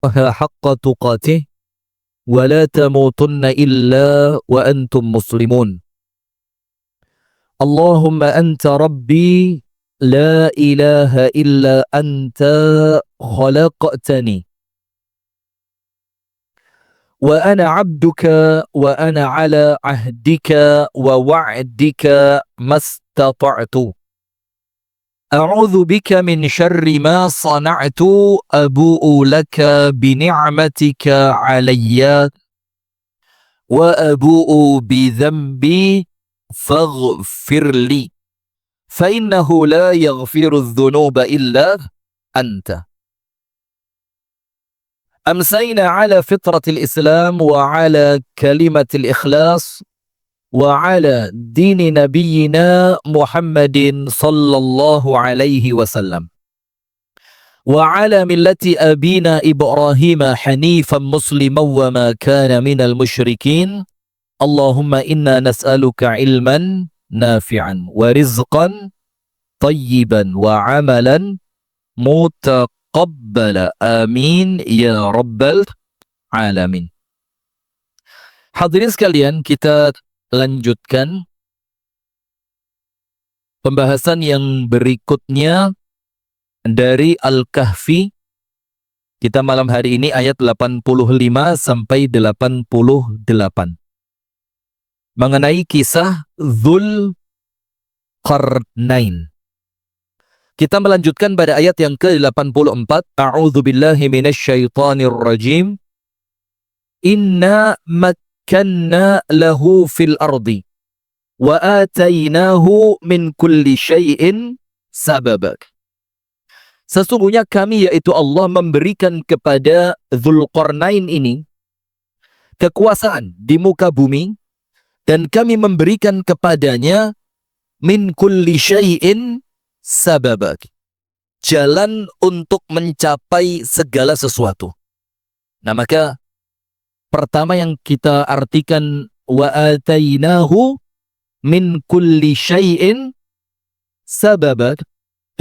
حق تقاته ولا تموتن إلا وأنتم مسلمون اللهم أنت ربي لا إله إلا أنت خلقتني وأنا عبدك وأنا على عهدك ووعدك ما استطعت أعوذ بك من شر ما صنعت أبوء لك بنعمتك علي وأبوء بذنبي فاغفر لي فإنه لا يغفر الذنوب إلا أنت أمسينا على فطرة الإسلام وعلى كلمة الإخلاص وعلى دين نبينا محمد صلى الله عليه وسلم وعلى ملة أبينا إبراهيم حنيفا مسلما وما كان من المشركين اللهم إنا نسألك علما نافعا ورزقا طيبا وعملا متقبلا آمين يا رب العالمين. Hadirin sekalian, kita lanjutkan pembahasan yang berikutnya dari Al-Kahfi. Kita malam hari ini ayat 85 sampai 88 mengenai kisah Dzul Qarnain. Kita melanjutkan pada ayat yang ke-84. A'udzu billahi minasyaitonir rajim. Inna makkanna lahu fil ardi wa atainahu min kulli syai'in sababak. Sesungguhnya kami, yaitu Allah, memberikan kepada Dzulqarnain ini kekuasaan di muka bumi, dan kami memberikan kepadanya min kulli syai'in sababak, jalan untuk mencapai segala sesuatu. Nah, maka pertama yang kita artikan wa atainahu min kulli syai'in sababak,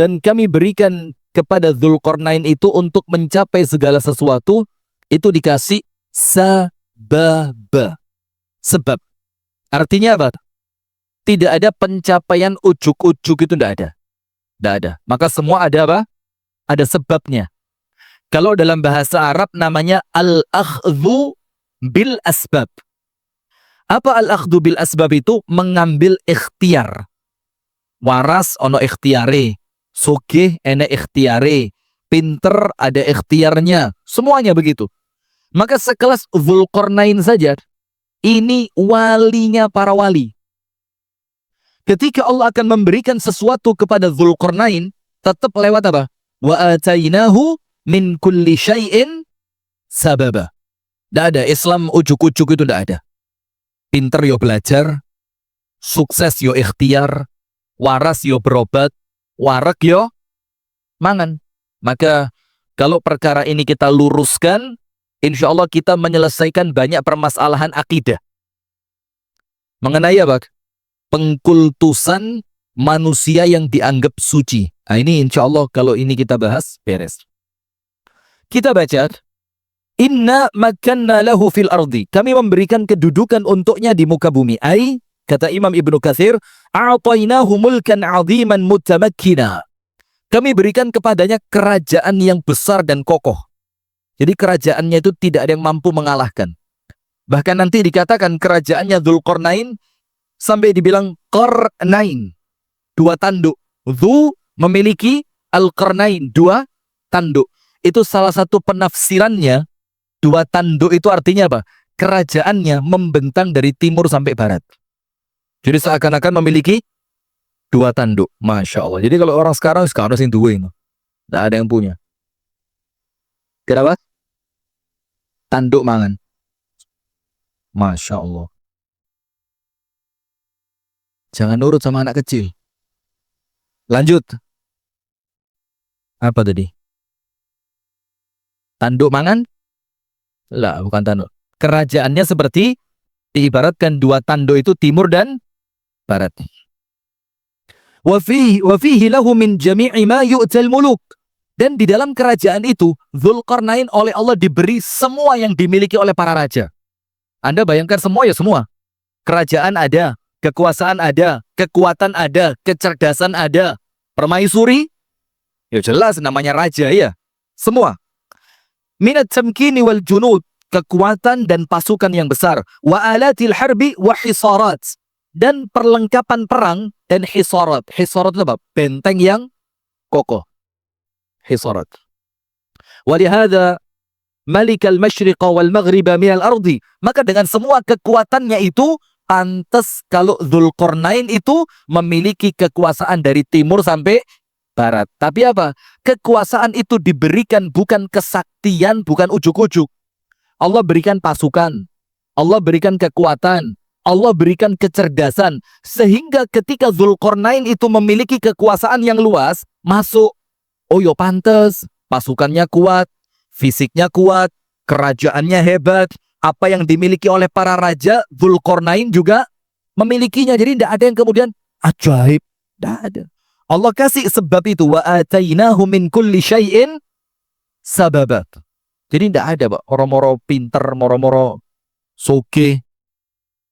dan kami berikan kepada Dzulqarnain itu untuk mencapai segala sesuatu, itu dikasih sababa, sebab. Artinya apa? Tidak ada pencapaian ujuk-ujuk, itu tidak ada. Tidak ada. Maka semua ada apa? Ada sebabnya. Kalau dalam bahasa Arab namanya al-akhdhu bil asbab. Apa al-akhdhu bil asbab itu? Mengambil ikhtiar. Waras ono ikhtiare, sugih ene ikhtiare, pinter ada ikhtiarnya, semuanya begitu. Maka sekelas Dzulqarnain saja, ini walinya para wali. Ketika Allah akan memberikan sesuatu kepada Dzulqarnain, tetap lewat apa? Wa atainahu min kulli syai'in sababa. Tidak ada Islam ujuk-ujuk, itu tidak ada. Pinter yo belajar, sukses yo ikhtiar, waras yo berobat, warak yo mangan. Maka kalau perkara ini kita luruskan, insya Allah kita menyelesaikan banyak permasalahan akidah. Mengenai apa? Pengkultusan manusia yang dianggap suci. Nah, ini insya Allah kalau ini kita bahas, beres. Kita baca, inna makanna lahu fil ardi. Kami memberikan kedudukan untuknya di muka bumi. Ai, kata Imam Ibnu Katsir, a'tainahu mulkan 'aziman mutamakkina. Kami berikan kepadanya kerajaan yang besar dan kokoh. Jadi kerajaannya itu tidak ada yang mampu mengalahkan. Bahkan nanti dikatakan kerajaannya Dzulqarnain sampai dibilang Qarnain, dua tanduk. Dzu memiliki, Al-Qarnain dua tanduk. Itu salah satu penafsirannya. Dua tanduk itu artinya apa? Kerajaannya membentang dari timur sampai barat. Jadi seakan-akan memiliki dua tanduk. Masya Allah. Jadi kalau orang sekarang sing duwe, tidak ada yang punya. Kenapa? Tanduk mangan. Masya Allah. Jangan nurut sama anak kecil. Lanjut. Apa tadi? Tanduk mangan? Lah, bukan tanduk. Kerajaannya seperti diibaratkan dua tanduk itu timur dan barat. Wa fihi lahu min jami'i ma yu'tal muluk. Dan di dalam kerajaan itu, Dzulqarnain oleh Allah diberi semua yang dimiliki oleh para raja. Anda bayangkan semua ya semua. Kerajaan ada, kekuasaan ada, kekuatan ada, kecerdasan ada. Permaisuri, ya jelas namanya raja ya. Semua. Minat tamkini wal junud, kekuatan dan pasukan yang besar. Wa alatil harbi wa hisarat. Dan perlengkapan perang dan hisarat. Hisarat itu apa? Benteng yang kokoh. Hisarat. Walihada Malik al-Mashriq wal-Maghrib minal ardi. Maka dengan semua kekuatannya itu, pantas kalau Dzulqarnain itu memiliki kekuasaan dari timur sampai barat. Tapi apa? Kekuasaan itu diberikan bukan kesaktian, bukan ujuk-ujuk. Allah berikan pasukan. Allah berikan kekuatan. Allah berikan kecerdasan. Sehingga ketika Dzulqarnain itu memiliki kekuasaan yang luas, masuk. Oh yo pantas, pasukannya kuat, fisiknya kuat, kerajaannya hebat. Apa yang dimiliki oleh para raja, Dzulqarnain juga memilikinya. Jadi tidak ada yang kemudian ajaib. Tidak ada. Allah kasih sebab itu. Wa atainahu min kulli syai'in sababat. Jadi tidak ada, Pak. Moro-moro pinter, moro-moro soge.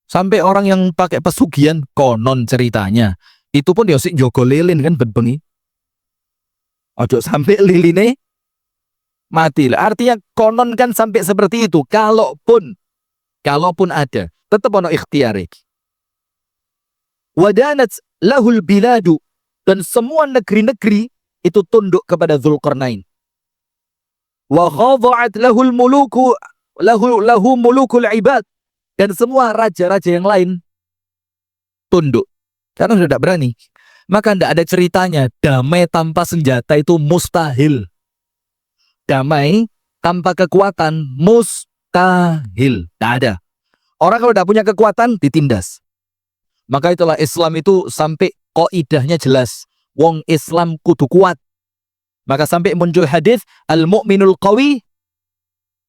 Sampai orang yang pakai pesugihan, konon ceritanya. Itu pun ya sik njogo lilin kan bengi. Ojo sampai liline mati lah. Artinya konon kan sampai seperti itu. Kalaupun ada, tetap ono ikhtiari. Wadanat lahul biladu, dan semua negeri-negeri itu tunduk kepada Dzulqarnain. Wa khadha'at lahul muluku lahu mulukul ibad, dan semua raja-raja yang lain tunduk karena sudah tidak berani. Maka tidak ada ceritanya damai tanpa senjata itu mustahil. Damai tanpa kekuatan mustahil. Tidak ada. Orang kalau tidak punya kekuatan ditindas. Maka itulah Islam itu sampai qaidahnya jelas. Wong Islam kudu kuat. Maka sampai muncul hadis al-mu'minul qawi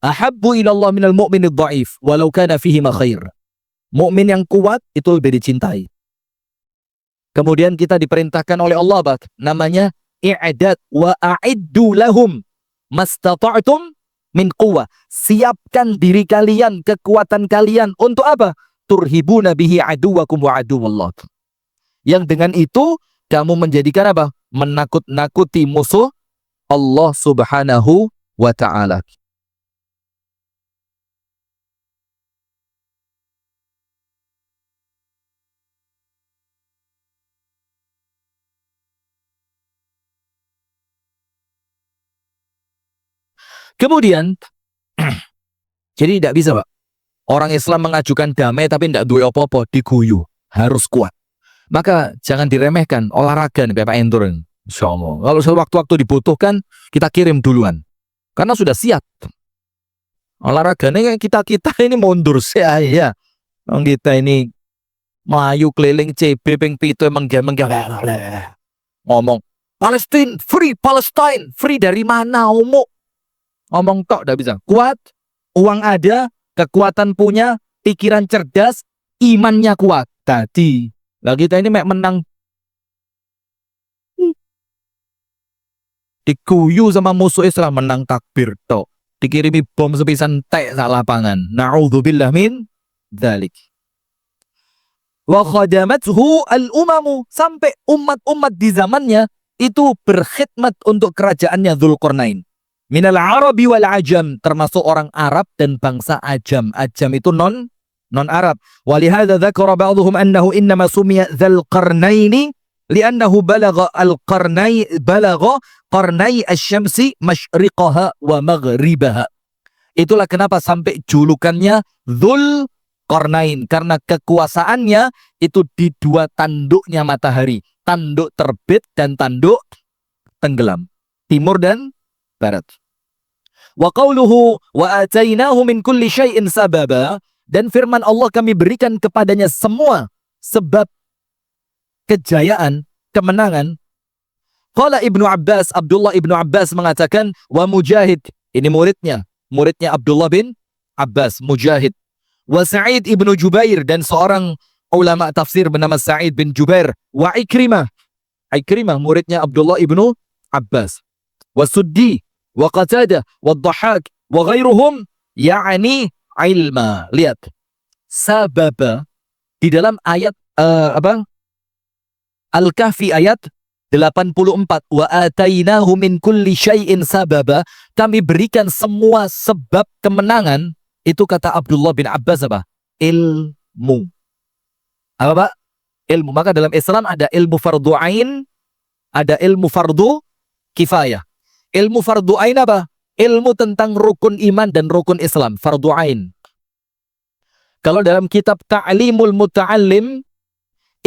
ahabbu ilallah minal mu'minid dha'if walau kana fihi ma khair. Mukmin yang kuat itu lebih dicintai. Kemudian kita diperintahkan oleh Allah namanya i'dad wa a'iddu lahum mastata'tum min quwwah. Siapkan diri kalian, kekuatan kalian untuk apa? Turhibuna bihi aduwakum wa aduwallah. Yang dengan itu kamu menjadikan apa? Menakut-nakuti musuh Allah Subhanahu wa ta'ala. Kemudian, jadi tidak bisa, Pak. Orang Islam mengajukan damai tapi tidak duwe apa-apa, diguyu. Harus kuat. Maka jangan diremehkan olahraga nih Pak Entur. Insyaallah. Kalau sewaktu-waktu dibutuhkan, kita kirim duluan. Karena sudah siap. Olahraga ini kita ini mundur saya ya. Kita ini melayu keliling CB ping 7 ngomong Palestine free dari mana ngomong tok tidak bisa. Kuat, uang ada, kekuatan punya, pikiran cerdas, imannya kuat. Tadi lah kita ini menang dikuyu sama musuh Islam, menang takbir tok. Dikirimi bom sepisan tek sak lapangan. Na'udzubillah min dzalik. Wa khadamathu al-umamu, sampai umat-umat di zamannya itu berkhidmat untuk kerajaannya Dzulqarnain. Minal Arabi wal Ajam, termasuk orang Arab dan bangsa Ajam. Ajam itu non Arab. Walihada dzakara ba'dhum annahu innama sumiya Dzulqarnaini li'annahu balagha qarnai asy-syamsi masyriqaha wa maghribaha. Itulah kenapa sampai julukannya Dzulqarnain, karena kekuasaannya itu di dua tanduknya matahari, tanduk terbit dan tanduk tenggelam, timur dan barat. Wa qauluhu wa atainahu min kulli syai'in sababa, dan firman Allah kami berikan kepadanya semua sebab kejayaan, kemenangan. Qala Ibnu Abbas, Abdullah Ibnu Abbas mengatakan, wa Mujahid, ini muridnya Abdullah bin Abbas, Mujahid. Wa Sa'id Ibnu Jubair, dan seorang ulama tafsir bernama Sa'id bin Jubair. Wa Ikrimah, muridnya Abdullah Ibnu Abbas. Wasuddi, wa Qatadah, wa Dhahhak, wa ghairuhum ya'ni ilma. Lihat. Sababa di dalam ayat Al-Kahfi ayat 84, wa atainahu min kulli syai'in sababa, kami berikan semua sebab kemenangan. Itu kata Abdullah bin Abbas apa? Ilmu. Apa Pak? Ilmu. Maka dalam Islam ada ilmu fardu ain, ada ilmu fardu kifayah. Ilmu fardu ain apa? Ilmu tentang rukun iman dan rukun Islam, fardu ain. Kalau dalam kitab Ta'limul Muta'allim,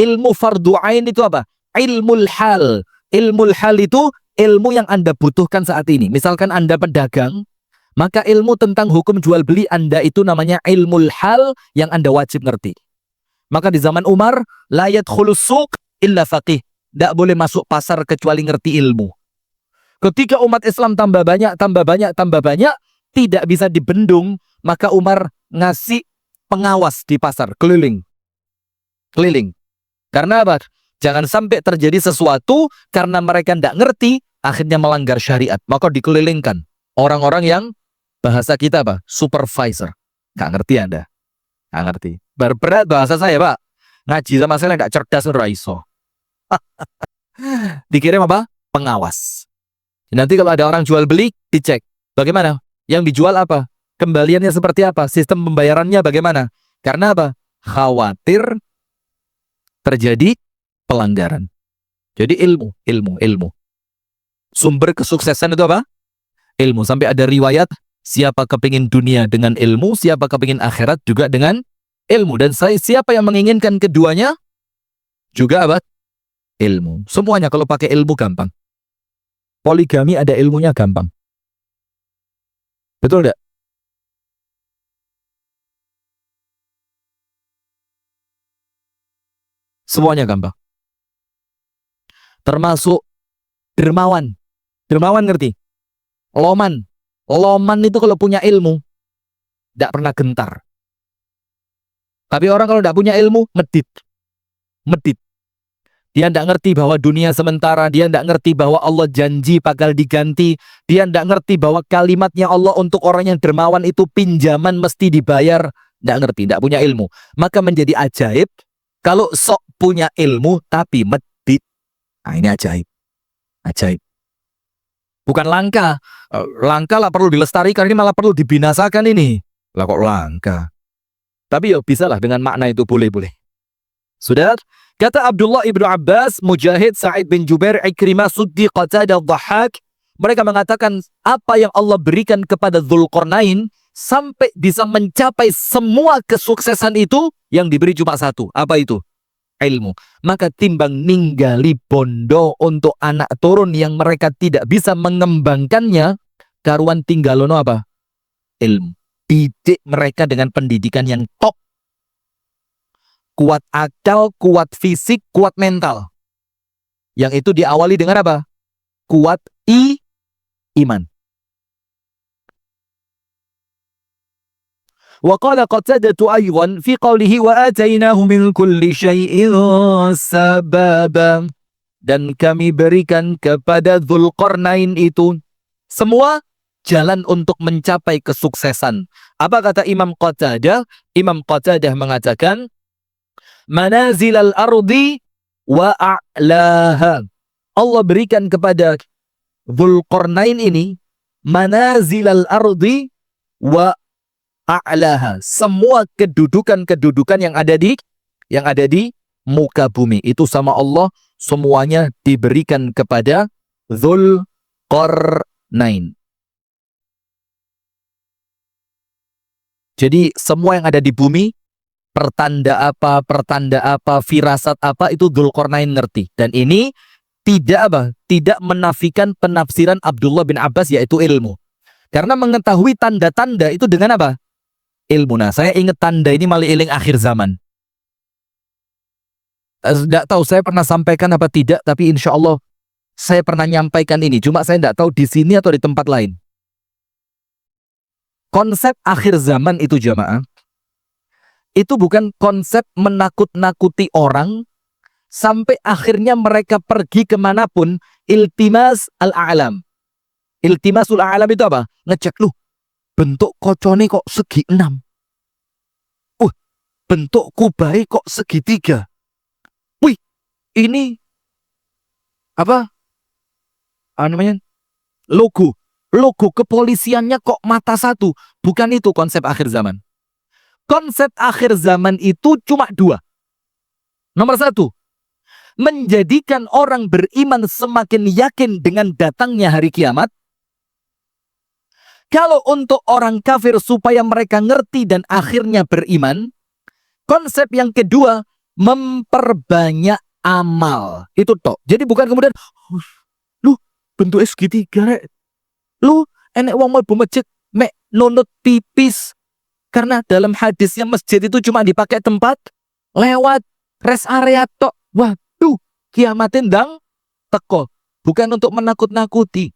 ilmu fardu ain itu apa? Ilmul hal. Ilmul hal itu ilmu yang Anda butuhkan saat ini. Misalkan Anda pedagang, maka ilmu tentang hukum jual beli Anda itu namanya ilmul hal yang Anda wajib ngerti. Maka di zaman Umar, la yadkhulus suq illa faqih. Tidak boleh masuk pasar kecuali ngerti ilmu. Ketika umat Islam tambah banyak, tidak bisa dibendung, maka Umar ngasih pengawas di pasar, keliling. Karena apa? Jangan sampai terjadi sesuatu karena mereka tidak ngerti, akhirnya melanggar syariat. Maka dikelilingkan orang-orang yang bahasa kita apa? Supervisor. Nggak ngerti Anda. Nggak ngerti. Berat bahasa saya Pak. Ngaji sama saya nggak cerdas, raiso. Dikirim apa? Pengawas. Nanti kalau ada orang jual beli, dicek. Bagaimana? Yang dijual apa? Kembaliannya seperti apa? Sistem pembayarannya bagaimana? Karena apa? Khawatir terjadi pelanggaran. Jadi ilmu. Sumber kesuksesan itu apa? Ilmu. Sampai ada riwayat, siapa kepingin dunia dengan ilmu, siapa kepingin akhirat juga dengan ilmu. Dan siapa yang menginginkan keduanya, juga apa? Ilmu. Semuanya kalau pakai ilmu gampang. Poligami ada ilmunya gampang. Betul enggak? Semuanya gampang. Termasuk dermawan. Dermawan ngerti? Loman. Loman itu kalau punya ilmu, tidak pernah gentar. Tapi orang kalau tidak punya ilmu, medit. Dia tidak ngerti bahwa dunia sementara. Dia tidak ngerti bahwa Allah janji bakal diganti. Dia tidak ngerti bahwa kalimatnya Allah untuk orang yang dermawan itu pinjaman mesti dibayar. Tidak ngerti, tidak punya ilmu. Maka menjadi ajaib kalau sok punya ilmu tapi medit. Nah ini ajaib. Bukan langka. Langka lah perlu dilestarikan, ini malah perlu dibinasakan ini. Lah kok langka? Tapi ya bisa lah dengan makna itu, boleh. Sudah? Kata Abdullah ibnu Abbas, Mujahid, Sa'id bin Jubair, Ikrimah, Suddi, Qatadah, Dhahhak, mereka mengatakan apa yang Allah berikan kepada Dzulqarnain sampai bisa mencapai semua kesuksesan itu, yang diberi cuma satu. Apa itu? Ilmu. Maka timbang ninggali bondo untuk anak turun yang mereka tidak bisa mengembangkannya, karuan tinggalono apa? Ilmu. Didik mereka dengan pendidikan yang top. Kuat akal, kuat fisik, kuat mental. Yang itu diawali dengan apa? Kuat iman. Wa qala Qatadatu aywan fi qawlihi wa atainahu min kulli syai'in sababa. Dan kami berikan kepada Dzulqarnain itu semua jalan untuk mencapai kesuksesan. Apa kata Imam Qatadah? Imam Qatadah mengatakan, manazilal ardi wa a'laha. Allah berikan kepada Dzulqarnain ini manazilal ardi wa a'laha. Semua kedudukan yang ada di muka bumi itu sama Allah semuanya diberikan kepada Dzulqarnain. Jadi semua yang ada di bumi, pertanda apa, firasat apa, itu Dzulqarnain ngerti. Dan ini tidak menafikan penafsiran Abdullah bin Abbas, yaitu ilmu. Karena mengetahui tanda-tanda itu dengan apa? Ilmu. Nah, saya ingat tanda ini malah iling akhir zaman. Tidak tahu saya pernah sampaikan apa tidak, tapi insya Allah saya pernah nyampaikan ini. Cuma saya tidak tahu di sini atau di tempat lain. Konsep akhir zaman itu jamaah, itu bukan konsep menakut-nakuti orang sampai akhirnya mereka pergi kemanapun iltimas al-a'lam. Iltimasul a'lam itu apa? Ngecek, loh, bentuk kocone kok segi 6. Bentuk kubai kok segitiga. Wih, ini apa? Namanya logo. Logo kepolisiannya kok mata satu. Bukan itu konsep akhir zaman. Konsep akhir zaman itu cuma 2. Nomor 1, menjadikan orang beriman semakin yakin dengan datangnya hari kiamat. Kalau untuk orang kafir supaya mereka ngerti dan akhirnya beriman. Konsep yang kedua, memperbanyak amal. Itu toh. Jadi bukan kemudian, lu bentuknya segitiga, rek. Lu enek wong mlebu masjid mek nunut pipis. Karena dalam hadisnya masjid itu cuma dipakai tempat lewat rest area tok. Waduh, kiamatin dang teko. Bukan untuk menakut-nakuti.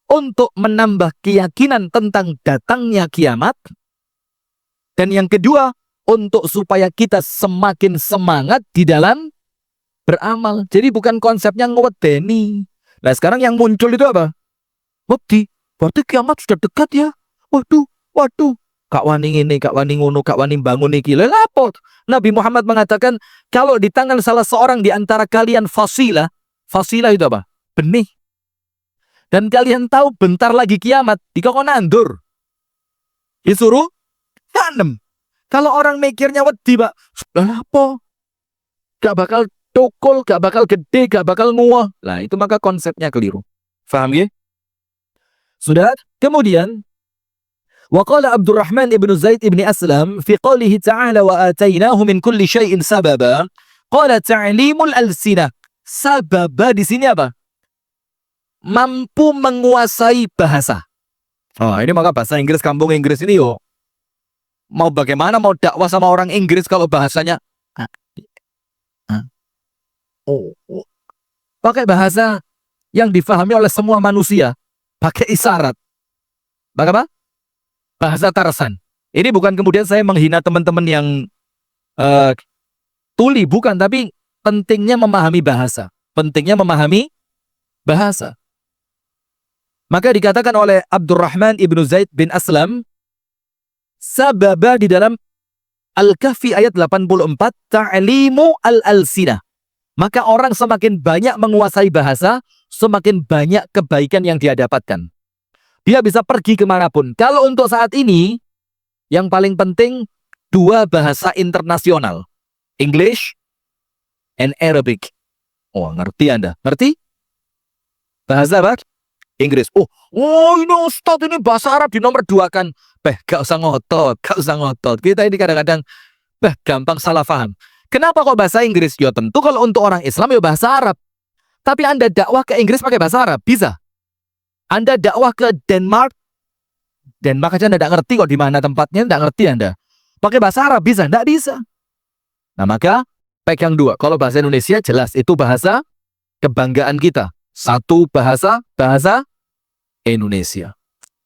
Untuk menambah keyakinan tentang datangnya kiamat. Dan yang kedua, untuk supaya kita semakin semangat di dalam beramal. Jadi bukan konsepnya ngewedeni. Nah sekarang yang muncul itu apa? Wedi, berarti kiamat sudah dekat ya. Waduh. Kak wani ini, kak wani ngono, kak wani bangun iki. Lapot. Nabi Muhammad mengatakan, kalau di tangan salah seorang di antara kalian fasilah itu apa? Benih. Dan kalian tahu bentar lagi kiamat, dikokon nandur. Disuruh tanam. Kalau orang mikirnya wedi, Pak, apa? Gak bakal tokol, gak bakal gede, gak bakal nuah. Nah, itu maka konsepnya keliru. Faham ya? Sudah? Kemudian, waqala Abdurrahman ibn Zaid ibn Aslam fi qawlihi ta'ala wa atainahu min kulli syai'in sababa. Qala ta'limul alsinah. Sababa di sini apa? Mampu menguasai bahasa. Oh, ini maka bahasa Inggris, kampung Inggris ini yo. Mau bagaimana mau dakwah sama orang Inggris kalau bahasanya pakai bahasa yang difahami oleh semua manusia, pakai isyarat. Bagaimana? Bahasa Tarsan. Ini bukan kemudian saya menghina teman-teman yang tuli, bukan, tapi pentingnya memahami bahasa. Pentingnya memahami bahasa. Maka dikatakan oleh Abdurrahman ibnu Zaid bin Aslam, sababa di dalam Al-Kahfi ayat 84, ta'limu al-alsinah. Maka orang semakin banyak menguasai bahasa, semakin banyak kebaikan yang dia dapatkan. Dia bisa pergi kemanapun. Kalau untuk saat ini, yang paling penting 2 bahasa internasional. English and Arabic. Oh, ngerti Anda? Ngerti? Bahasa apa? Inggris. Oh, ini Ustaz, ini bahasa Arab di nomor 2 kan. Gak usah ngotot. Kita ini kadang-kadang gampang salah paham. Kenapa kok bahasa Inggris? Ya tentu kalau untuk orang Islam ya bahasa Arab. Tapi Anda dakwah ke Inggris pakai bahasa Arab, bisa. Anda dakwah ke Denmark aja Anda tidak ngerti kok di mana tempatnya, tidak ngerti Anda. Pakai bahasa Arab bisa? Tidak bisa. Nah maka pegang 2. Kalau bahasa Indonesia jelas itu bahasa kebanggaan kita. 1 bahasa Indonesia.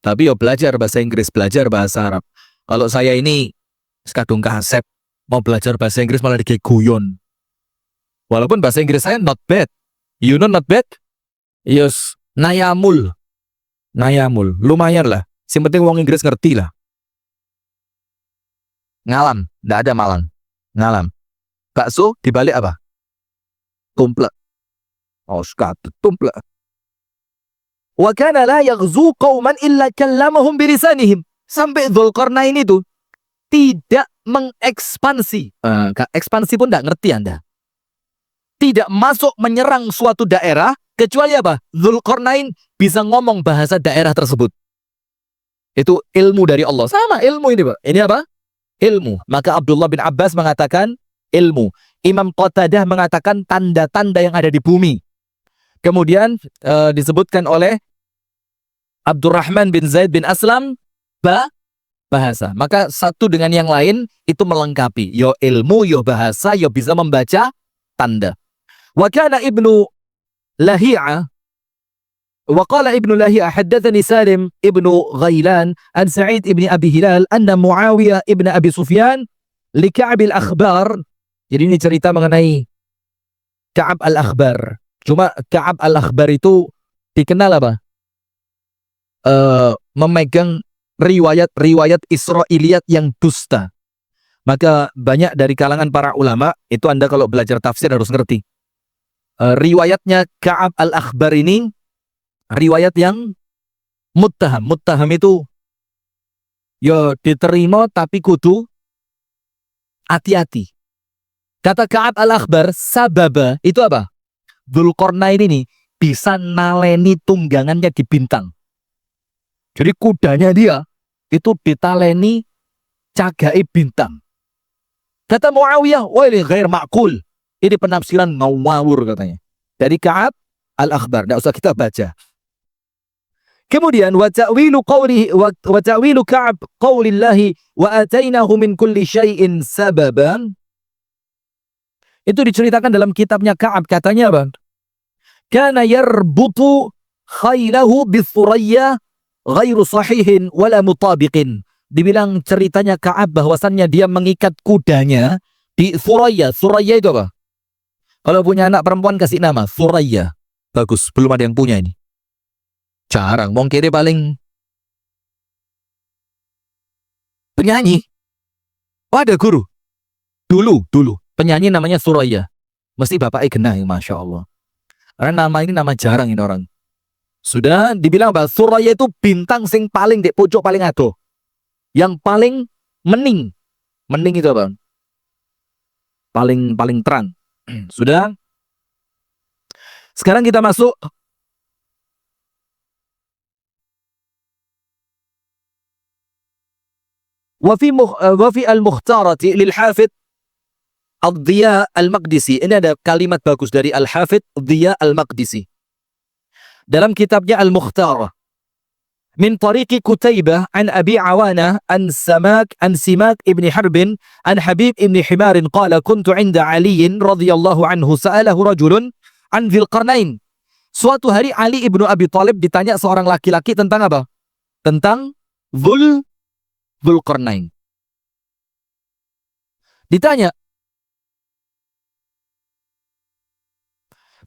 Tapi ya belajar bahasa Inggris, belajar bahasa Arab. Kalau saya ini sekadung kasep, mau belajar bahasa Inggris malah dikayak guyon. Walaupun bahasa Inggris saya not bad. You know not bad? Yes, nayamul. Lumayan lah. Yang penting wong Inggris ngerti lah. Ngalam, tidak ada malang. Ngalam. Bakso dibalik apa? Tumplek. Oh, sekatut tumplek. Wa kana la yaghzu qauman illa kallamahum bilisanihim. Sampai Dzulqarnain itu tidak mengekspansi. Ekspansi pun tidak ngerti Anda. Tidak masuk menyerang suatu daerah kecuali apa? Dzulqarnain bisa ngomong bahasa daerah tersebut. Itu ilmu dari Allah. Sama ilmu ini, Pak. Ini apa? Ilmu. Maka Abdullah bin Abbas mengatakan ilmu. Imam Qatadah mengatakan tanda-tanda yang ada di bumi. Kemudian disebutkan oleh Abdurrahman bin Zaid bin Aslam bahasa. Maka satu dengan yang lain itu melengkapi. Yo ilmu, yo bahasa, yo bisa membaca tanda. Wa kana Ibnu Lahi'ah wa qala Ibnu Lahi'ah haddatsani Salim Ibnu Ghailan an Sa'id ibn Abi Hilal anna Muawiyah ibn Abi Sufyan li Ka'b al-Akhbar. Jadi ini cerita mengenai Ka'ab al-Akhbar. Cuma Ka'ab al-Akhbar itu dikenal apa? memegang riwayat-riwayat Israiliyat yang dusta. Maka banyak dari kalangan para ulama, itu Anda kalau belajar tafsir harus ngerti. Riwayatnya Ka'ab al-Akhbar ini riwayat yang muttaham. Muttaham itu ya diterima tapi kudu hati-hati. Kata Ka'ab al-Akhbar, sababa itu apa? Dzulqarnain ini bisa naleni tunggangannya di bintang. Jadi kudanya dia itu ditaleni cagai bintang. Kata Muawiyah, wah ini ghair ma'kul. Ini penafsiran ngawur katanya. Dari Ka'ab al-Akhbar. Tidak usah kita baca. Kemudian wa ta'wilu Ka'ab qaulillahi wa atainahu min kulli syai'in sababan. Itu diceritakan dalam kitabnya Ka'ab, katanya apa? Kana yarbutu khailahu bithuraya ghairu sahihin wala mutabiqin. Dibilang ceritanya Ka'ab bahwasannya dia mengikat kudanya di Thuraya. Thuraya itu apa? Kalau punya anak perempuan kasih nama Thuraya. Bagus, belum ada yang punya ini. Jarang, wong kiri paling penyanyi. Oh, ada guru. Dulu penyanyi namanya Thuraya. Mesti bapaknya genah, masya Allah. Karena nama ini nama jarang ini orang. Sudah dibilang bahwa Thuraya itu bintang sing paling di pojok paling adoh. Yang paling mening. Mening itu apa? Paling terang. Sudah. Sekarang kita masuk. Wafi al-Mukhtarati lil-Hafidh Ad-Dhiya al-Maqdisi. Ini ada kalimat bagus dari Al-Hafidh Ad-Dhiya al-Maqdisi. Dalam kitabnya Al-Mukhtarah. Min tariqi Kutaybah an Abi Awana an Simak ibn Harbin an Habib ibn Himarin qala kuntu 'inda Ali radhiyallahu anhu sa'alahu rajulun an Dzulqarnain. Suatu hari Ali ibnu Abi Thalib ditanya seorang laki-laki tentang apa? Tentang Dzulqarnain. Ditanya,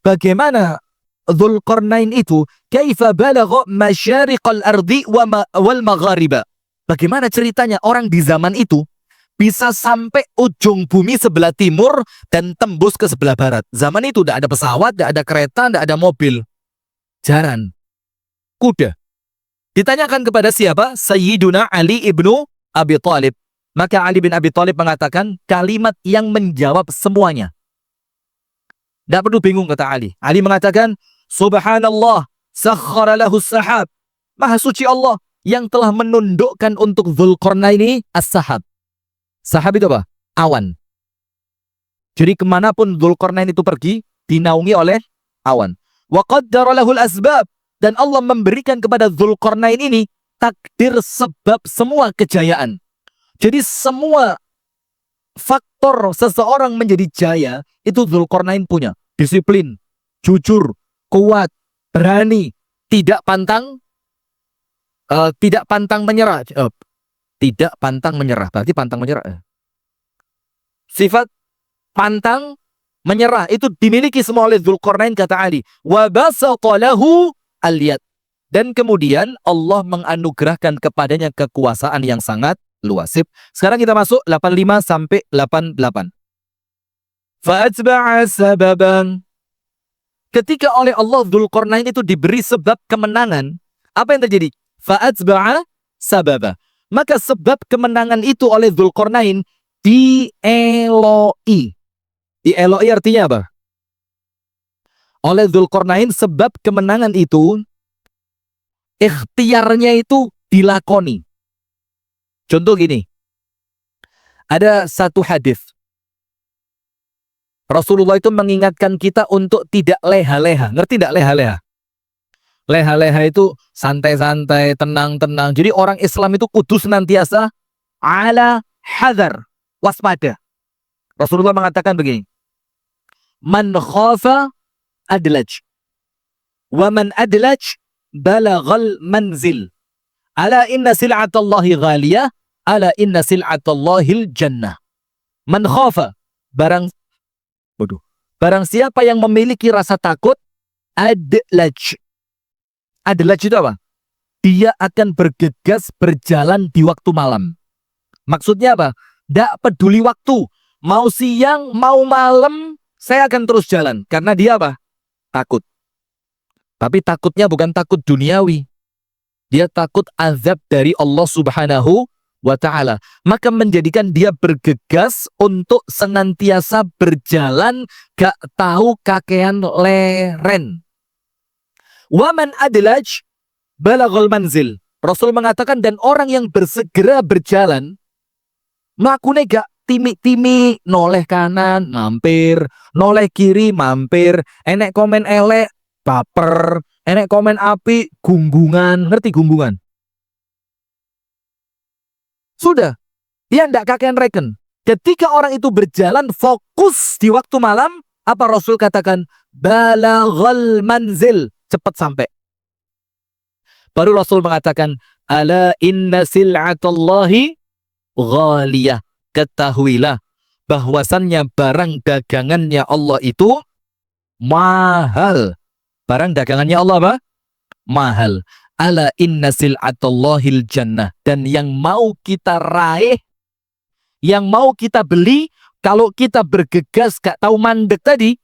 bagaimana Dzulqarnain itu kaifa balagha masyariqal ardi wal maghariba. Bagaimana ceritanya orang di zaman itu bisa sampai ujung bumi sebelah timur dan tembus ke sebelah barat. Zaman itu tidak ada pesawat, tidak ada kereta, tidak ada mobil. Jalan. Kuda. Ditanyakan kepada siapa? Sayyiduna Ali ibnu Abi Thalib. Maka Ali bin Abi Thalib mengatakan kalimat yang menjawab semuanya. Tidak perlu bingung, kata Ali. Ali mengatakan, Subhanallah, sakhara lahu sahab. Maha suci Allah yang telah menundukkan untuk Dzulqarnain ini as-sahab. Sahab itu apa? Awan. Jadi kemanapun Dzulqarnain itu pergi, dinaungi oleh awan. Wa qaddara lahul asbab. Dan Allah memberikan kepada Dzulqarnain ini takdir sebab semua kejayaan. Jadi semua faktor seseorang menjadi jaya itu Dzulqarnain punya. Disiplin, jujur, kuat, berani, tidak pantang menyerah. Tidak pantang menyerah. Berarti pantang menyerah. Sifat pantang menyerah itu dimiliki semua oleh Dzulqarnain, kata Ali. Wa basata lahu al-yad. Dan kemudian Allah menganugerahkan kepadanya kekuasaan yang sangat luas. Sekarang kita masuk 85 sampai 88. Fa'atba'a sababan. Ketika oleh Allah Dzulqarnain itu diberi sebab kemenangan, apa yang terjadi? Fa'atba'a sababa. Maka sebab kemenangan itu oleh Dzulqarnain dieloi. Dieloi artinya apa? Oleh Dzulqarnain sebab kemenangan itu ikhtiarnya itu dilakoni. Contoh gini. Ada satu hadis. Rasulullah itu mengingatkan kita untuk tidak leha-leha. Ngerti tidak leha-leha? Leha-leha itu santai-santai, tenang-tenang. Jadi orang Islam itu kudu senantiasa ala hadar, waspada. Rasulullah mengatakan begini. Man khafa adlaj. Wa man adlaj balaghal manzil. Ala inna sil'atallahi ghaliyah. Ala inna sil'atallahil jannah. Man khafa. Barang siapa yang memiliki rasa takut, adlaj. Adlaj itu apa? dia akan bergegas berjalan di waktu malam. Maksudnya apa? Tidak peduli waktu. Mau siang, mau malam, saya akan terus jalan. Karena dia apa? Takut. Tapi takutnya bukan takut duniawi. Dia takut azab dari Allah Subhanahu wa ta'ala. Maka menjadikan dia bergegas untuk senantiasa berjalan, gak tahu kakean leren. Waman adlaj balaghul manzil. Rasul mengatakan, dan orang yang bersegera berjalan, melakukannya gak timi-timi, noleh kanan, mampir, noleh kiri, mampir, enek komen elek, baper, enek komen api, gunggungan, ngerti gunggungan? Sudah, dia ndak kakean reken. Ketika orang itu berjalan fokus di waktu malam, apa Rasul katakan? Balaghul manzil, cepat sampai. Baru Rasul mengatakan, ala inna sil'atallahi ghaliyah. Ketahuilah bahwasannya barang dagangannya Allah itu mahal. Barang dagangannya Allah apa? Mahal. Ala inna sil'atallahil jannah. Dan yang mau kita raih, yang mau kita beli, kalau kita bergegas gak tahu mandek tadi,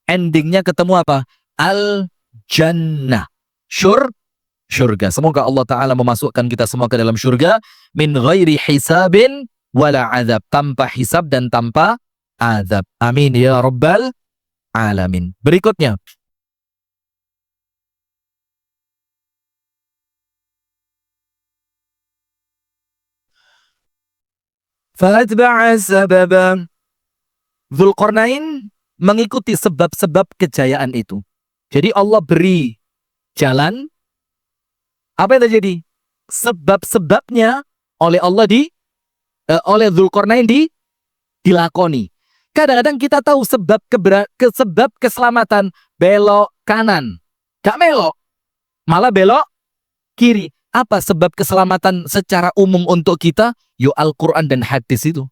endingnya ketemu apa? Al-jannah. Syurga. Semoga Allah Ta'ala memasukkan kita semua ke dalam syurga. Min ghairi hisabin wala azab. Tanpa hisab dan tanpa azab. Amin ya rabbal alamin. Berikutnya. Fa'atba'a sababa. Dzulqarnain mengikuti sebab-sebab kejayaan itu. Jadi Allah beri jalan. Apa yang terjadi? Sebab-sebabnya oleh Allah oleh Dzulqarnain dilakoni. Kadang-kadang kita tahu sebab sebab keselamatan belok kanan. Gak belok, malah belok kiri. Apa sebab keselamatan secara umum untuk kita? Yo Al-Quran dan hadis itu.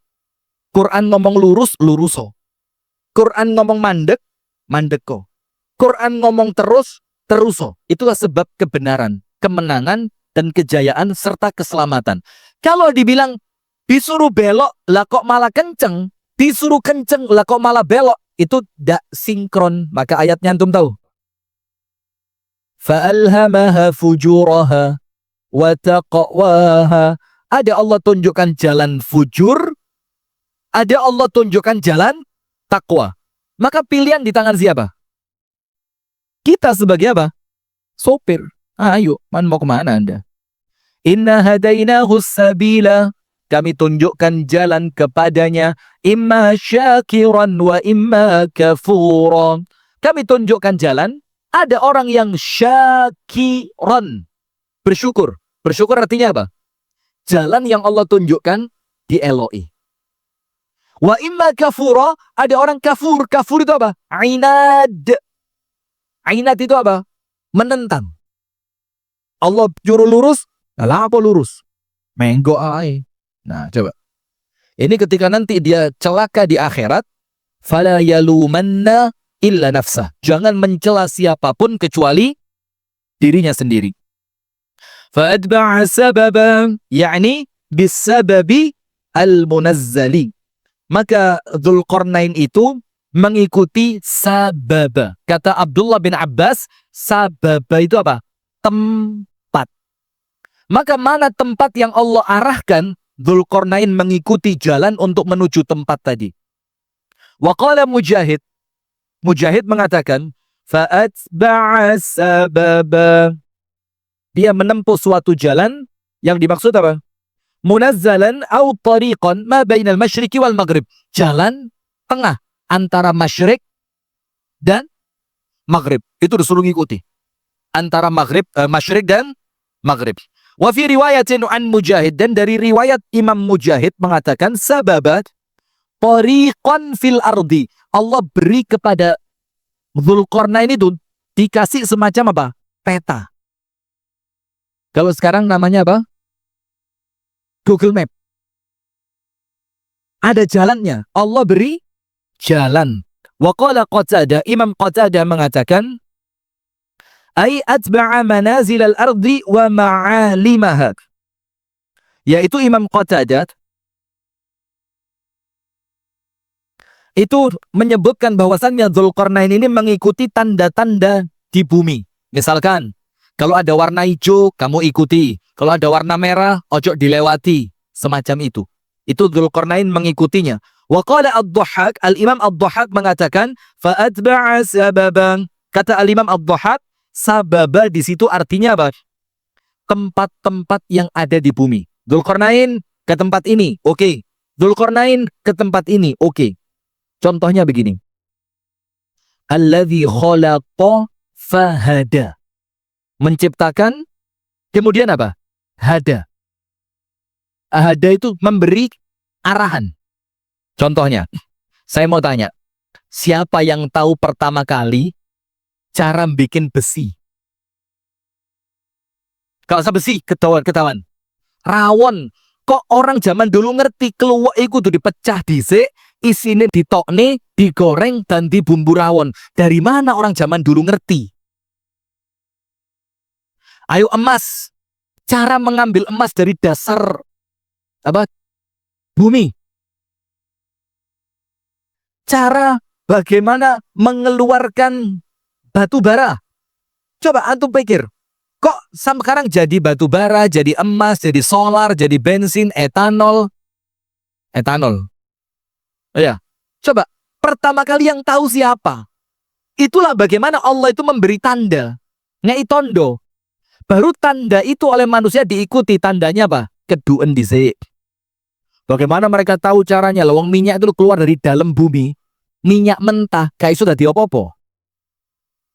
Quran ngomong lurus, luruso. Quran ngomong mandek, mandeko. Quran ngomong terus, teruso. Itulah sebab kebenaran, kemenangan, dan kejayaan serta keselamatan. Kalau dibilang disuruh belok, lah kok malah kenceng. Disuruh kenceng, lah kok malah belok. Itu tidak sinkron. Maka ayatnya antum tahu. Fa'alhamaha fujuraha wa taqwaha. Ada Allah tunjukkan jalan fujur, ada Allah tunjukkan jalan takwa. Maka pilihan di tangan siapa? Kita sebagai apa? Sopir. Ayo, mau kemana Anda? Inna hadainahu sabila. Kami tunjukkan jalan kepadanya. Imma syakiran wa imma kafuran. Kami tunjukkan jalan. Ada orang yang syakiran. Bersyukur. Bersyukur artinya apa? Jalan yang Allah tunjukkan dieloi. Wa imma kafura, ada orang kafur. Kafur itu apa? Ainad. Ainad itu apa? Menentang. Allah juru lurus, lah apa lurus? Menggo ae. Nah, coba. Ini ketika nanti dia celaka di akhirat, fala yalumanna illa nafsah. Jangan mencela siapapun kecuali dirinya sendiri. Fa'atba'a sababa, yakni bisababi al-munazzali. Maka Dzulqarnain itu mengikuti sababa. Kata Abdullah bin Abbas, sababa itu apa? Tempat. Maka mana tempat yang Allah arahkan, Dzulqarnain mengikuti jalan untuk menuju tempat tadi. Wa qala Mujahid. Mujahid mengatakan, fa'atba'a sababa. Dia menempuh suatu jalan yang dimaksud apa? Munazzalan au tariqan ma bainal masyriqi wal maghrib. Jalan tengah antara masyrik dan maghrib. Itu disuruh ngikuti. Antara masyrik dan maghrib. Wa fi riwayatin an Mujahid, dan dari riwayat Imam Mujahid mengatakan sababat tariqan fil ardi. Allah beri kepada Dzulqarnain itu dikasih semacam apa? Peta. Kalau sekarang namanya apa? Google Map. Ada jalannya. Allah beri jalan. Wa qala Qatadah, Imam Qatadah mengatakan, Ay atba'a manazil al-ardi wa ma'alimaha. Yaitu Imam Qatadah itu menyebutkan bahwasannya Dzulqarnain ini mengikuti tanda-tanda di bumi. Misalkan, kalau ada warna hijau, kamu ikuti. Kalau ada warna merah, ojo dilewati. Semacam itu. Itu Dzulqarnain mengikutinya. Wa qala ad-Dhahhak, Al-Imam ad-Dhahhak mengatakan, fa'atba'a sababan. Kata Al-Imam ad-Dhahhak, sababa di situ artinya apa? Tempat-tempat yang ada di bumi. Dzulqarnain ke tempat ini, oke. Dzulqarnain ke tempat ini, oke. Contohnya begini. Alladzi khalaqa fahada. Menciptakan, kemudian apa? Hada. Hada itu memberi arahan. Contohnya, saya mau tanya, siapa yang tahu pertama kali cara bikin besi? Kalau usah besi, ketahuan. Rawon. Kok orang zaman dulu ngerti keluak itu tuh dipecah dhisik, isine ditokne, digoreng dan dibumbu rawon. Dari mana orang zaman dulu ngerti? Ayo emas. Cara mengambil emas dari dasar apa? Bumi. Cara bagaimana mengeluarkan batu bara. Coba antum pikir. Kok sekarang jadi batu bara, jadi emas, jadi solar, jadi bensin, etanol. Etanol. Ya, coba pertama kali yang tahu siapa? Itulah bagaimana Allah itu memberi tanda. Nyai tondo. Baru tanda itu oleh manusia diikuti. Tandanya apa? Keduen dhisik. Bagaimana mereka tahu caranya? Lawang minyak itu keluar dari dalam bumi. Minyak mentah, kayak sudah diopo-opo.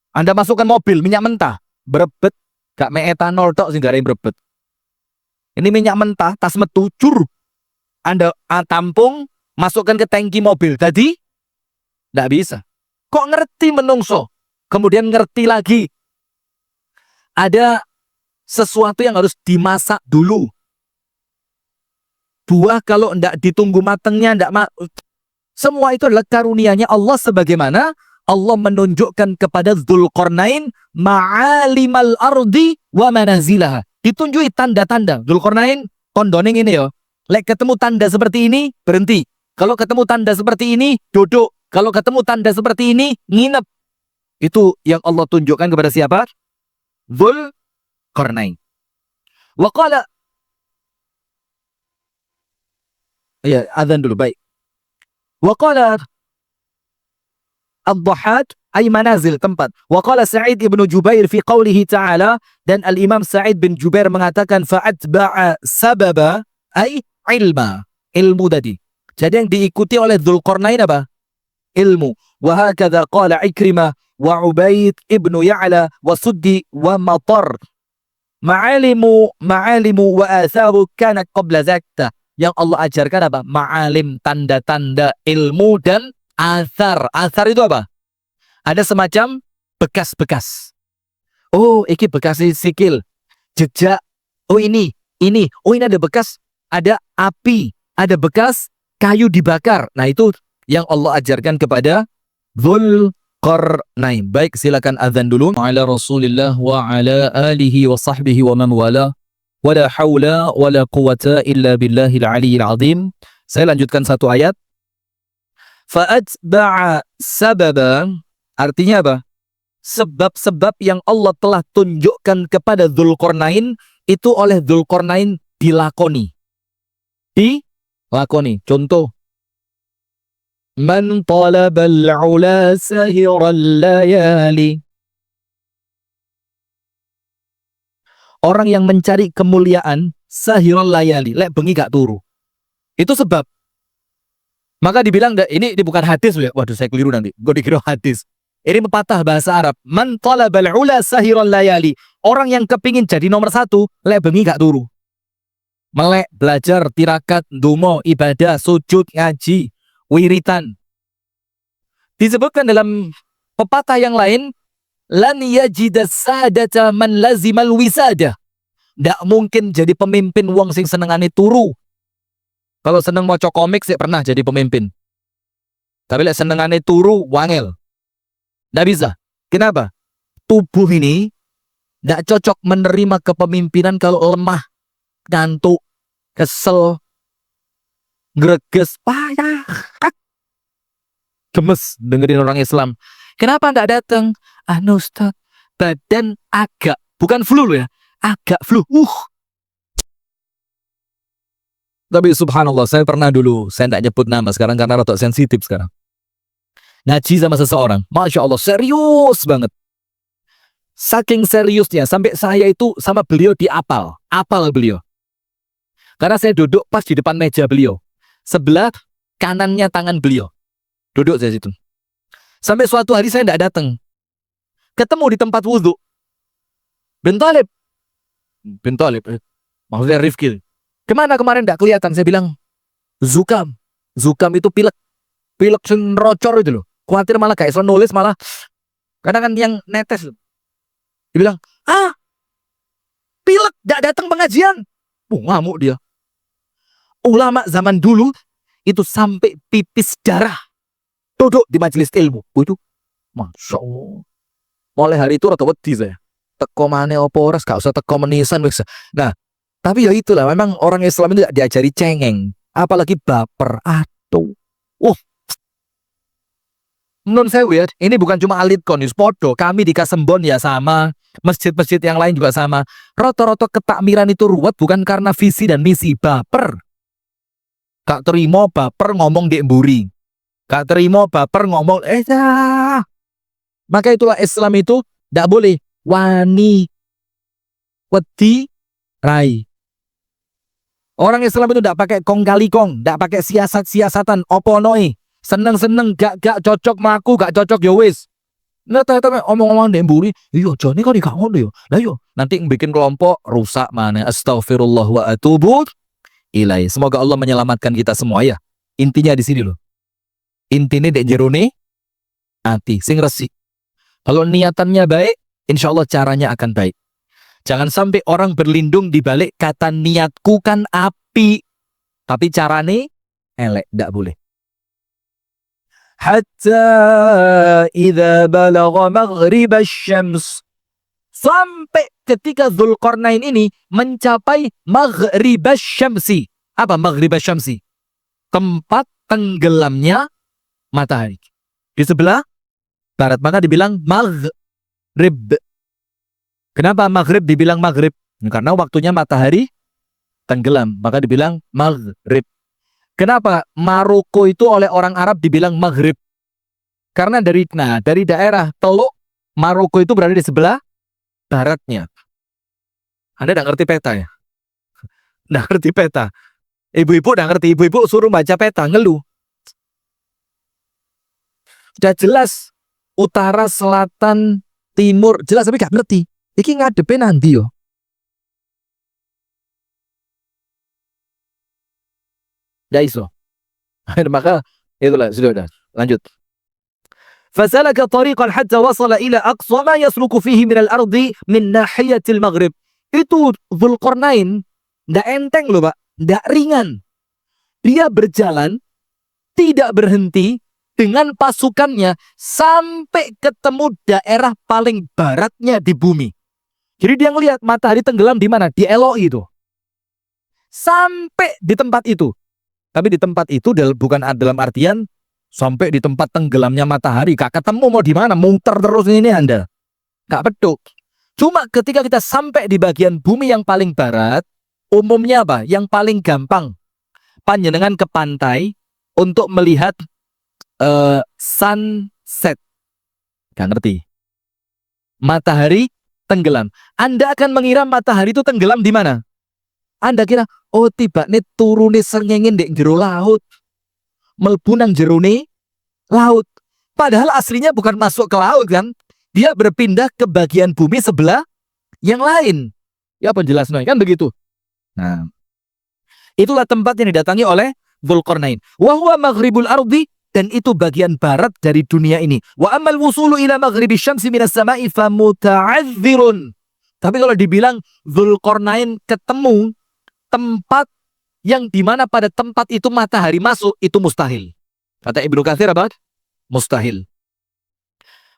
Anda masukkan mobil, minyak mentah. Berebet. Gak me etanol tok sing gareng berebet. Ini minyak mentah, tas metu, cur. Anda tampung, masukkan ke tangki mobil. Tadi, tidak bisa. Kok ngerti menungso? Kemudian ngerti lagi. Ada sesuatu yang harus dimasak dulu. Buah kalau tidak ditunggu matangnya, semua itu adalah karunia-Nya Allah, sebagaimana Allah menunjukkan kepada Dzulqarnain ma'alimal ardi wa manazilaha. Ditunjuki tanda-tanda. Dzulqarnain kondoning ini ya. Lek ketemu tanda seperti ini, berhenti. Kalau ketemu tanda seperti ini, duduk. Kalau ketemu tanda seperti ini, nginep. Itu yang Allah tunjukkan kepada siapa? Dzulqarnain. Wa qala. Ya, azan dulu, baik. Wa qala Ad-Dhahhak ay manazil, tempat. Wa qala Sa'id ibn Jubair fi qawlihi ta'ala, dan Al-Imam Sa'id bin Jubair mengatakan fa'atba'a sababa ay ilma. Ilmu tadi. Jadi yang diikuti oleh Dzulqarnain apa? Ilmu. Wa hakadha qala Ikrimah wa Ubaid ibn Ya'la wa Suddi wa Matar. Ma'alimu wa atharu kanat qabla zakta. Yang Allah ajarkan apa? Ma'alim, tanda-tanda, ilmu dan athar. Athar itu apa? Ada semacam bekas-bekas. Oh, ini bekas sikil. Jejak. Oh, ini. Oh, ini ada bekas. Ada api. Ada bekas kayu dibakar. Nah, itu yang Allah ajarkan kepada Dzulqarnain. Baik, silakan azan dulu. Ala Rasulillah wa ala alihi wa sahbihi wa man wala. Wala hawla wala quwata illa billahil aliyyil azim. Saya lanjutkan satu ayat. Fa'atba'a sababa, artinya apa? Sebab-sebab yang Allah telah tunjukkan kepada Dzulqarnain itu oleh Dzulqarnain dilakoni. Dilakoni. Contoh. Man talabal ula sahiral layali. Orang yang mencari kemuliaan sahiral layali, lek bengi gak turu. Itu sebab. Maka dibilang, ini bukan hadis ya. Waduh, saya keliru nanti. Gue dikira hadis. Ini pepatah bahasa Arab. Man talabal ula sahiral layali. Orang yang kepingin jadi nomor satu, lek bengi gak turu. Melek, belajar, tirakat, dumo, ibadah, sujud, ngaji, wiritan. Disebutkan dalam pepatah yang lain, lan yajidas sadata man lazimal wisada. Ndak mungkin jadi pemimpin wong sing senengane turu. Kalau seneng maca komik sih pernah jadi pemimpin. Tapi lek senengane turu wangel. Ndak bisa. Kenapa? Tubuh ini Nggak cocok menerima kepemimpinan kalau lemah, ngantuk, kesel, greges, payah, gemes dengerin orang Islam. Kenapa nggak datang? Ustaz, badan agak, bukan flu loh ya, agak flu. Tapi subhanallah, saya pernah dulu, saya nggak nyebut nama sekarang karena rada sensitif sekarang. Ngaji sama seseorang, Masya Allah, serius banget. Saking seriusnya, sampai saya itu sama beliau apal beliau. Karena saya duduk pas di depan meja beliau. Sebelah kanannya tangan beliau. Duduk saya situ. Sampai suatu hari saya tidak datang. Ketemu di tempat wudhu. Bin Talib, maksudnya Rifki. Kemana kemarin tidak kelihatan? Saya bilang, Zukam itu pilek rocor itu loh. Khawatir malah gak bisa nulis malah. Kadang kan yang netes loh. Dia bilang, pilek tidak datang pengajian. Ngamuk dia. Ulama zaman dulu itu sampai pipis darah duduk di majelis ilmu. Itu Masya Allah. Mulai hari itu rata wedi saya. Teko mane opo ora, gak usah teko menisan wis. Nah, tapi ya itulah, memang orang Islam itu tidak diajari cengeng, apalagi baper. Aduh. Menurut saya weird, ini bukan cuma Alitkon, podo. Kami di Kasembon ya sama, masjid-masjid yang lain juga sama. Roto-roto ketakmiran itu ruwet bukan karena visi dan misi, baper. Gak terima baper ngomong di emburi. Gak terima baper ngomong Maka itulah Islam itu tidak boleh wani wedi rai. Orang Islam itu tidak pakai kong kali kong, tidak pakai siasat-siasatan opo noi. Seneng-seneng gak cocok maku, gak cocok ya wis. Nah, ternyata omong-omong di emburi, iya jane kok gak ngono ya. Lah yo, nanti bikin kelompok rusak mana. Astaghfirullah wa atubu ilai. Semoga Allah menyelamatkan kita semua ya. Intinya di sini loh. Intinya dek jerone hati sing resik. Kalau niatannya baik, insya Allah caranya akan baik. Jangan sampai orang berlindung di balik kata niatku kan api, tapi carane elek, ndak boleh. Hatta idza balagha maghrib asy-syams, sampai ketika Dzulqarnain ini mencapai maghrib asy-syamsi. Apa maghrib asy-syamsi? Tempat tenggelamnya matahari. Di sebelah barat, maka dibilang maghrib. Kenapa maghrib dibilang maghrib? Karena waktunya matahari tenggelam, maka dibilang maghrib. Kenapa Maroko itu oleh orang Arab dibilang maghrib? Karena dari daerah Teluk, Maroko itu berada di sebelah baratnya. Anda tidak ngerti peta ya? Tidak ngerti peta. Ibu-ibu tidak ngerti. Ibu-ibu suruh baca peta, ngeluh. Sudah jelas utara, selatan, timur, jelas tapi gak ngerti. Iki ngadepin nanti yo. Dah iso. Maka itulah sudah. Lanjut. Fasalaka tariqan hatta wasala ila aqsa ma yasluku fihi min al-ardi min nahiyatil maghrib. Itu Dzulqarnain ndak enteng loh, Pak. Ndak ringan. Dia berjalan tidak berhenti dengan pasukannya sampai ketemu daerah paling baratnya di bumi. Jadi dia ngelihat matahari tenggelam di mana? Di Eloi itu. Sampai di tempat itu. Tapi di tempat itu bukan dalam artian sampai di tempat tenggelamnya matahari. Gak ketemu mau di mana? Muter terus ini Anda. Gak peduk. Cuma ketika kita sampai di bagian bumi yang paling barat, umumnya apa? Yang paling gampang. Panjenengan ke pantai untuk melihat sunset. Gak ngerti. Matahari tenggelam. Anda akan mengira matahari itu tenggelam di mana? Anda kira, oh tiba nih turune srengenge ndek jero laut. Mlebu nang jerone laut. Padahal aslinya bukan masuk ke laut kan? Dia berpindah ke bagian bumi sebelah yang lain. Ya penjelasan kan begitu. Nah, itulah tempat yang didatangi oleh Dzulqarnain. Wa huwa maghribul ardi, dan itu bagian barat dari dunia ini. Wa amal wusulu ila maghribi syamsi minas sama'i fa muta'adzirun. Tapi kalau dibilang Dzulqarnain ketemu tempat yang dimana pada tempat itu matahari masuk, itu mustahil. Kata Ibnu Katsir apa? Mustahil.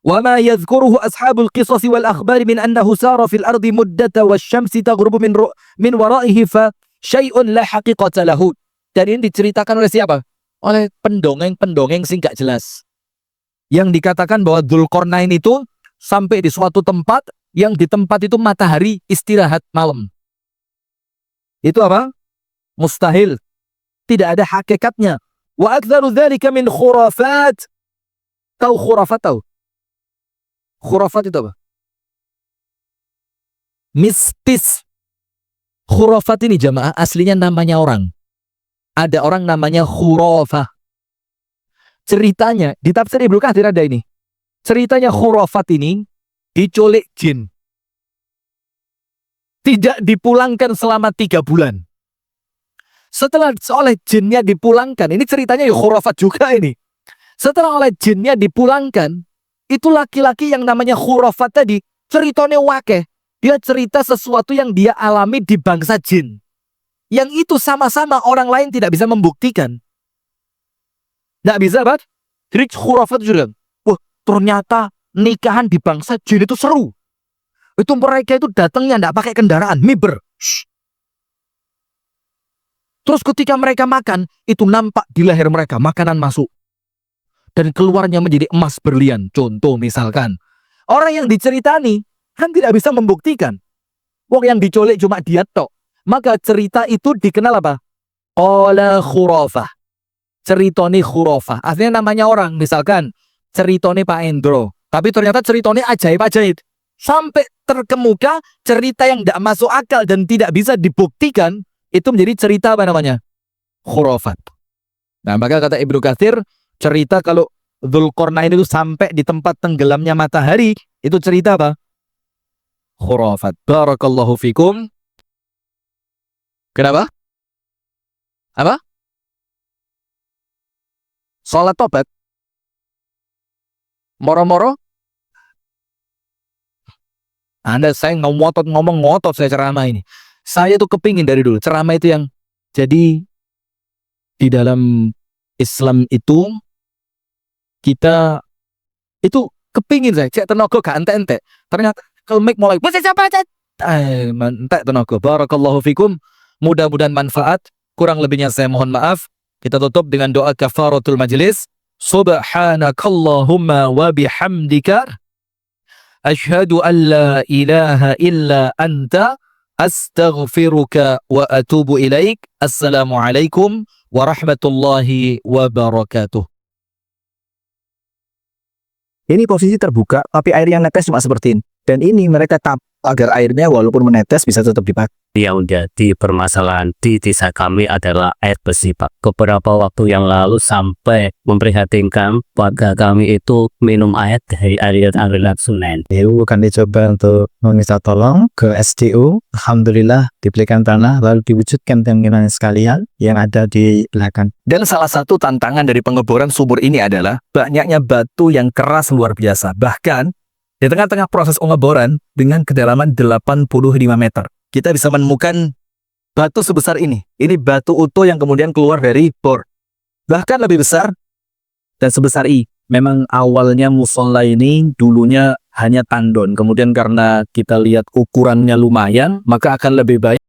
وما يذكره أصحاب القصص والأخبار من أنه سار في الأرض مدة والشمس تغرب من ورائه فشيء لا حقيقة له. Dan ini diceritakan oleh siapa? Oleh pendongeng-pendongeng sing gak jelas. Yang dikatakan bahwa Dzulqarnain itu sampai di suatu tempat, yang di tempat itu matahari istirahat malam. Itu apa? Mustahil. Tidak ada hakikatnya. Wa aktsaru dzalika min khurafat. Tahu khurafat tahu? Khurafat itu apa? Mistis. Khurafat ini jamaah aslinya namanya orang. Ada orang namanya khurafah. Ceritanya di tafsir Ibnu Katsir ada ini. Ceritanya khurafat ini diculik jin. Tidak dipulangkan selama 3 bulan. Setelah oleh jinnya dipulangkan, ini ceritanya ya khurafat juga ini. Setelah oleh jinnya dipulangkan, itu laki-laki yang namanya khurafat tadi ceritanya wakeh. Dia cerita sesuatu yang dia alami di bangsa jin. Yang itu sama-sama orang lain tidak bisa membuktikan. Nggak bisa, Pak. Jadi khurafat juga. Wah, ternyata nikahan di bangsa jin itu seru. Itu mereka itu datangnya nggak pakai kendaraan, miber. Terus ketika mereka makan, itu nampak di leher mereka makanan masuk. Dan keluarnya menjadi emas berlian. Contoh misalkan. Orang yang diceritani kan tidak bisa membuktikan. Wong yang diculik cuma dia tok. Maka cerita itu dikenal apa? Qala khurafah. Ceritone khurafah. Artinya namanya orang. Misalkan ceritone Pak Endro. Tapi ternyata ceritone ajaib-ajaib. Sampai terkemuka cerita yang tidak masuk akal dan tidak bisa dibuktikan. Itu menjadi cerita apa namanya? Khurafat. Nah maka kata Ibnu Katsir, cerita kalau Dzulqarnain itu sampai di tempat tenggelamnya matahari, itu cerita apa? Khurafat. Barakallahu fikum. Kenapa? Apa? Salat tobat. Moro-moro. Anda saya ngomong ngotot saya ceramah ini. Saya tuh kepingin dari dulu ceramah itu yang jadi di dalam Islam itu kita itu kepingin saya cek tenaga gak ente-ente. Ternyata kalau mic mulai siapa aja. Entek tenaga. Barakallahu fikum. Mudah-mudahan manfaat. Kurang lebihnya saya mohon maaf. Kita tutup dengan doa kafaratul majlis. Subhanakallahumma wa bihamdika asyhadu an la ilaha illa anta astaghfiruka wa atubu ilaik. Assalamualaikum warahmatullahi wabarakatuh. Ini posisi terbuka, tapi air yang netes cuma seperti ini. Dan ini mereka tap agar airnya walaupun menetes bisa tetap dipakai. Yang jadi permasalahan di desa kami adalah air bersih, Pak. Beberapa waktu yang lalu sampai memprihatinkan warga kami itu minum air dari aliran sungai. Ibu akan dicoba untuk meminta tolong ke SDU. Alhamdulillah diberikan tanah lalu diwujudkan keinginan sekalian yang ada di belakang. Dan salah satu tantangan dari pengeboran sumur ini adalah banyaknya batu yang keras luar biasa. Bahkan di tengah-tengah proses pengeboran dengan kedalaman 85 meter. Kita bisa menemukan batu sebesar ini. Ini batu utuh yang kemudian keluar dari bor. Bahkan lebih besar dan sebesar I. Memang awalnya musola ini dulunya hanya tandon. Kemudian karena kita lihat ukurannya lumayan, maka akan lebih baik